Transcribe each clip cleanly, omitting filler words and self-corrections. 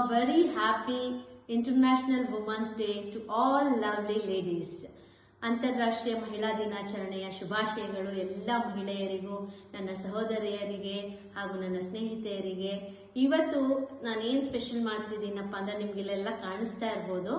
very happy International Women's Day to all lovely ladies. ಅಂತಾರಾಷ್ಟ್ರೀಯ ಮಹಿಳಾ ದಿನಾಚರಣೆಯ ಶುಭಾಶಯಗಳು ಎಲ್ಲ ಮಹಿಳೆಯರಿಗೂ, ನನ್ನ ಸಹೋದರಿಯರಿಗೆ ಹಾಗೂ ನನ್ನ ಸ್ನೇಹಿತೆಯರಿಗೆ. ಇವತ್ತು ನಾನೇನು ಸ್ಪೆಷಲ್ ಮಾಡ್ತಿದ್ದೀನಪ್ಪ ಅಂದ್ರೆ ನಿಮ್ಗೆಲ್ಲ ಕಾಣಿಸ್ತಾ ಇರ್ಬೋದು,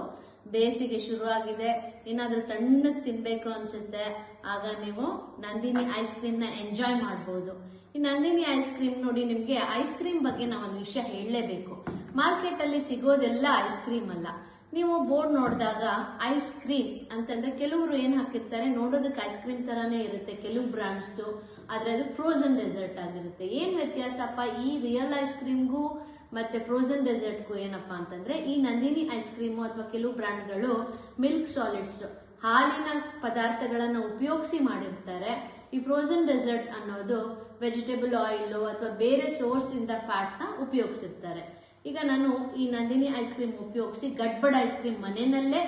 ಬೇಸಿಗೆ ಶುರುವಾಗಿದೆ, ಏನಾದ್ರೂ ತಣ್ಣಗೆ ತಿನ್ಬೇಕು ಅನ್ಸುತ್ತೆ, ಆಗ ನೀವು ನಂದಿನಿ ಐಸ್ ಕ್ರೀಮ್ ನ ಎಂಜಾಯ್ ಮಾಡಬಹುದು. ಈ ನಂದಿನಿ ಐಸ್ ಕ್ರೀಮ್ ನೋಡಿ, ನಿಮ್ಗೆ ಐಸ್ ಕ್ರೀಮ್ ಬಗ್ಗೆ ನಾವೊಂದು ವಿಷಯ ಹೇಳಲೇಬೇಕು. ಮಾರ್ಕೆಟ್ ಅಲ್ಲಿ ಸಿಗೋದೆಲ್ಲ ಐಸ್ ಕ್ರೀಮ್ ಅಲ್ಲ. ನೀವು ಬೋರ್ಡ್ ನೋಡಿದಾಗ ಐಸ್ ಕ್ರೀಮ್ ಅಂತಂದ್ರೆ ಕೆಲವರು ಏನ್ ಹಾಕಿರ್ತಾರೆ, ನೋಡೋದಕ್ಕೆ ಐಸ್ ಕ್ರೀಮ್ ತರಾನೇ ಇರುತ್ತೆ ಕೆಲವು ಬ್ರಾಂಡ್ಸ್ದು, ಆದ್ರೆ ಅದು ಫ್ರೋಸನ್ ಡೆಸರ್ಟ್ ಆಗಿರುತ್ತೆ. ಏನ್ ವ್ಯತ್ಯಾಸಪ್ಪ ಈ ರಿಯಲ್ ಐಸ್ ಕ್ರೀಮ್ಗೂ ಮತ್ತೆ ಫ್ರೋಸನ್ ಡೆಸರ್ಟ್ಗೂ ಏನಪ್ಪಾ ಅಂತಂದ್ರೆ, ಈ ನಂದಿನಿ ಐಸ್ ಕ್ರೀಮು ಅಥವಾ ಕೆಲವು ಬ್ರಾಂಡ್ಗಳು ಮಿಲ್ಕ್ ಸಾಲಿಡ್ಸ್ ಹಾಲಿನ ಪದಾರ್ಥಗಳನ್ನ ಉಪಯೋಗಿಸಿ ಮಾಡಿರ್ತಾರೆ. ಈ ಫ್ರೋಸನ್ ಡೆಸರ್ಟ್ ಅನ್ನೋದು ವೆಜಿಟೇಬಲ್ ಆಯಿಲ್ ಅಥವಾ ಬೇರೆ ಸೋರ್ಸ್ ಇಂದ ಫ್ಯಾಟ್ ನ ಉಪಯೋಗಿಸಿರ್ತಾರೆ. ಈಗ ನಾನು ಈ ನಂದಿನಿ ಐಸ್ ಕ್ರೀಮ್ ಉಪಯೋಗಿಸಿ ಗಡ್ಬಡ್ ಐಸ್ ಕ್ರೀಮ್ ಮನೆಯಲ್ಲೇ,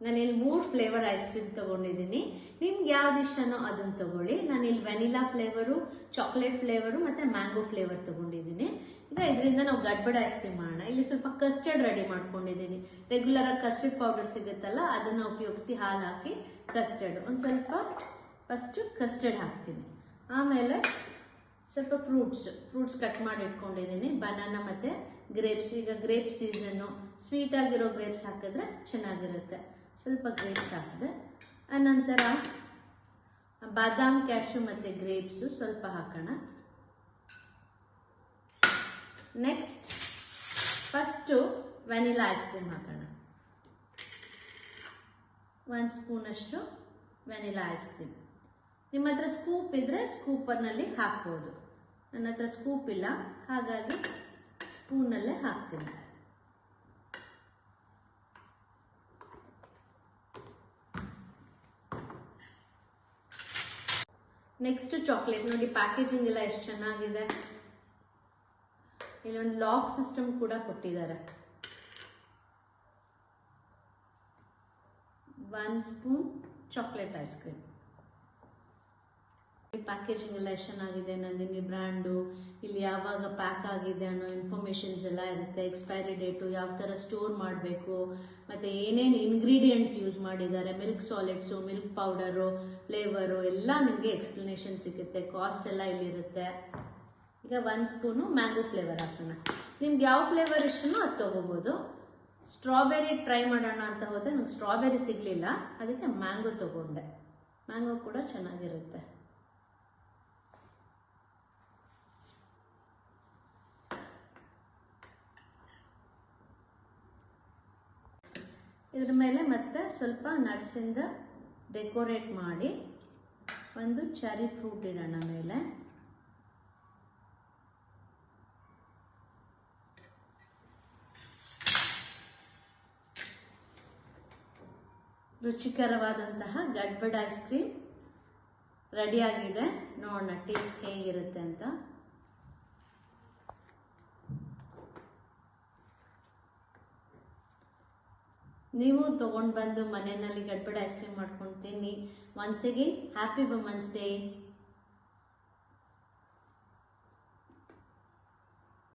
ನಾನಿಲ್ಲಿ 3 ಫ್ಲೇವರ್ ಐಸ್ ಕ್ರೀಮ್ ತಗೊಂಡಿದ್ದೀನಿ. ನಿಮ್ಗೆ ಯಾವ್ದು ಇಷ್ಟನೋ ಅದನ್ನ ತಗೊಳ್ಳಿ. ನಾನಿಲ್ಲಿ ವೆನಿಲಾ ಫ್ಲೇವರು, ಚಾಕ್ಲೇಟ್ ಫ್ಲೇವರು ಮತ್ತೆ ಮ್ಯಾಂಗೋ ಫ್ಲೇವರ್ ತಗೊಂಡಿದ್ದೀನಿ. ಈಗ ಇದರಿಂದ ನಾವು ಗಡ್ಬಡ್ ಐಸ್ ಕ್ರೀಮ್ ಮಾಡೋಣ. ಇಲ್ಲಿ ಸ್ವಲ್ಪ ಕಸ್ಟರ್ಡ್ ರೆಡಿ ಮಾಡ್ಕೊಂಡಿದ್ದೀನಿ. ರೆಗ್ಯುಲರ್ ಆಗಿ ಕಸ್ಟರ್ಡ್ ಪೌಡರ್ ಸಿಗುತ್ತಲ್ಲ, ಅದನ್ನ ಉಪಯೋಗಿಸಿ ಹಾಲು ಹಾಕಿ ಕಸ್ಟರ್ಡ್ ಒಂದ್ ಸ್ವಲ್ಪ ಫಸ್ಟ್ ಕಸ್ಟರ್ಡ್ ಹಾಕ್ತೀನಿ. ಆಮೇಲೆ ಸ್ವಲ್ಪ ಫ್ರೂಟ್ಸ್ ಕಟ್ ಮಾಡಿ ಇಟ್ಕೊಂಡಿದ್ದೀನಿ, ಬನಾನಾ ಮತ್ತೆ ಗ್ರೇಪ್ಸ್. ಈಗ ಗ್ರೇಪ್ ಸೀಸನ್ನು, ಸ್ವೀಟ್ ಆಗಿರೋ ಗ್ರೇಪ್ಸ್ ಹಾಕಿದ್ರೆ ಚೆನ್ನಾಗಿರುತ್ತೆ. ಸ್ವಲ್ಪ ಗ್ರೇಪ್ಸ್ ಹಾಕಿದೆ. ಅನಂತರ ಬಾದಾಮ್, ಕ್ಯಾಶ್ಯೂ ಮತ್ತೆ ಗ್ರೇಪ್ಸ್ ಸ್ವಲ್ಪ ಹಾಕೋಣ. Next first vanilla ice cream ಹಾಕೋಣ. 1 ಸ್ಪೂನ್ ಅಷ್ಟು ವೆನಿಲಾ ಐಸ್ ಕ್ರೀಮ್. ನಿಮ್ಮ ಹತ್ರ ಸ್ಕೂಪ್ ಇದ್ರೆ ಸ್ಕೂಪರ್ನಲ್ಲಿ ಹಾಕ್ಬೋದು. ನನ್ನ ಹತ್ರ ಸ್ಕೂಪ್ ಇಲ್ಲ, ಹಾಗಾಗಿ ಸ್ಪೂನಲ್ಲೇ ಹಾಕ್ತೀನಿ. Next chocolate. ನೋಡಿ ಪ್ಯಾಕೇಜಿಂಗ್ ಎಲ್ಲ ಎಷ್ಟು ಚೆನ್ನಾಗಿದೆ. ಇಲ್ಲೊಂದು ಲಾಕ್ ಸಿಸ್ಟಮ್ ಕೂಡ ಕೊಟ್ಟಿದ್ದಾರೆ. 1 spoon chocolate ice cream. Packaging ಎಲ್ಲ ಎಷ್ಟು ಚೆನ್ನಾಗಿದೆ. ನಂದಿನಿ ಬ್ರ್ಯಾಂಡು, ಇಲ್ಲಿ ಯಾವಾಗ ಪ್ಯಾಕ್ ಆಗಿದೆ ಅನ್ನೋ ಇನ್ಫಾರ್ಮೇಶನ್ಸ್ ಎಲ್ಲ ಇರುತ್ತೆ. ಎಕ್ಸ್ಪೈರಿ ಡೇಟು, ಯಾವ ತರ ಸ್ಟೋರ್ ಮಾಡಬೇಕು, ಮತ್ತೆ ಏನೇನು ಇಂಗ್ರೀಡಿಯೆಂಟ್ಸ್ ಯೂಸ್ ಮಾಡಿದ್ದಾರೆ, ಮಿಲ್ಕ್ ಸಾಲಿಡ್ಸು, ಮಿಲ್ಕ್ ಪೌಡರು, ಫ್ಲೇವರು ಎಲ್ಲ ನಿಮಗೆ ಎಕ್ಸ್ಪ್ಲನೇಷನ್ ಸಿಗುತ್ತೆ. ಕಾಸ್ಟ್ ಎಲ್ಲ ಇಲ್ಲಿರುತ್ತೆ. ಈಗ 1 ಸ್ಪೂನು ಮ್ಯಾಂಗೋ ಫ್ಲೇವರ್ ಹಾಕೋಣ. ನಿಮ್ಗೆ ಯಾವ ಫ್ಲೇವರ್ ಇಷ್ಟನೋ ಅದು ತಗೋಬಹುದು. ಸ್ಟ್ರಾಬೆರಿ ಟ್ರೈ ಮಾಡೋಣ ಅಂತ ಹೋದ್ರೆ ನಂಗೆ ಸ್ಟ್ರಾಬೆರಿ ಸಿಗ್ಲಿಲ್ಲ, ಅದಕ್ಕೆ ಮ್ಯಾಂಗೋ ತಗೊಂಡೆ. ಮ್ಯಾಂಗೋ ಕೂಡ ಚೆನ್ನಾಗಿರುತ್ತೆ. ಇದ್ರ ಮೇಲೆ ಮತ್ತೆ ಸ್ವಲ್ಪ ನಟ್ಸ್ ಇಂದ ಡೆಕೋರೇಟ್ ಮಾಡಿ ಒಂದು ಚೆರಿ ಫ್ರೂಟ್ ಇಡೋಣ ಮೇಲೆ. ರುಚಿಕರವಾದಂತಹ ಗಡ್ಬಡ್ ಐಸ್ ಕ್ರೀಮ್ ರೆಡಿ ಆಗಿದೆ. ನೋಡೋಣ ಟೇಸ್ಟ್ ಹೇಗಿರುತ್ತೆ ಅಂತ. ನೀವು ತಗೊಂಡು ಬಂದು ಮನೆಯಲ್ಲಿ ಗಡ್ಬಡ್ ಐಸ್ ಕ್ರೀಮ್ ಮಾಡ್ಕೊಂಡು ತಿನ್ನಿ. Once again happy women's day.